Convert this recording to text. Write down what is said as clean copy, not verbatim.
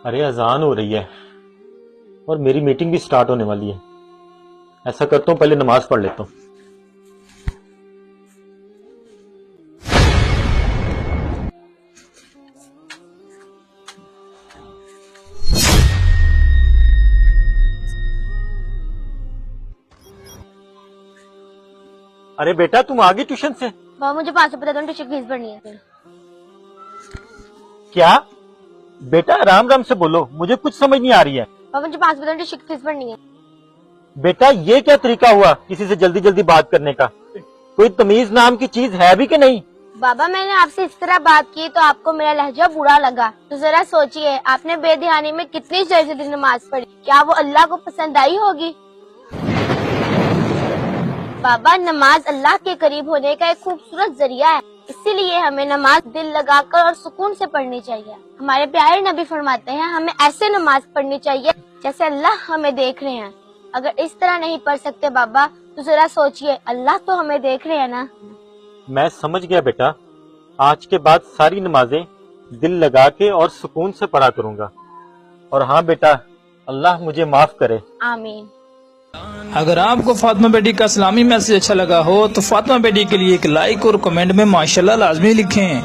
ارے اذان ہو رہی ہے اور میری میٹنگ بھی سٹارٹ ہونے والی ہے. ایسا کرتا ہوں پہلے نماز پڑھ لیتا ہوں. ارے بیٹا تم آ گئی ٹیوشن سے؟ بابا مجھے 500 بتا دو، ٹیوشن فیس بھرنی ہے. کیا بیٹا آرام آرام سے بولو، مجھے کچھ سمجھ نہیں آ رہی ہے. بابا مجھے 500 بتا دو، ٹیوشن فیس بھرنی ہے. بیٹا یہ کیا طریقہ ہوا کسی سے جلدی جلدی بات کرنے کا؟ کوئی تمیز نام کی چیز ہے بھی کہ نہیں؟ بابا میں نے آپ سے اس طرح بات کی تو آپ کو میرا لہجہ برا لگا، تو ذرا سوچئے آپ نے بے دھیانی میں کتنی دیر سے نماز پڑھی، کیا وہ اللہ کو پسند آئی ہوگی؟ بابا نماز اللہ کے قریب ہونے کا ایک خوبصورت ذریعہ ہے، اسی لیے ہمیں نماز دل لگا کر اور سکون سے پڑھنی چاہیے. ہمارے پیارے نبی فرماتے ہیں ہمیں ایسے نماز پڑھنی چاہیے جیسے اللہ ہمیں دیکھ رہے ہیں. اگر اس طرح نہیں پڑھ سکتے بابا تو ذرا سوچئے اللہ تو ہمیں دیکھ رہے ہیں نا. میں سمجھ گیا بیٹا، آج کے بعد ساری نمازیں دل لگا کے اور سکون سے پڑھا کروں گا. اور ہاں بیٹا، اللہ مجھے معاف کرے. آمین. اگر آپ کو فاطمہ بیٹی کا اسلامی میسج اچھا لگا ہو تو فاطمہ بیٹی کے لیے ایک لائک اور کمنٹ میں ماشاءاللہ لازمی لکھیں.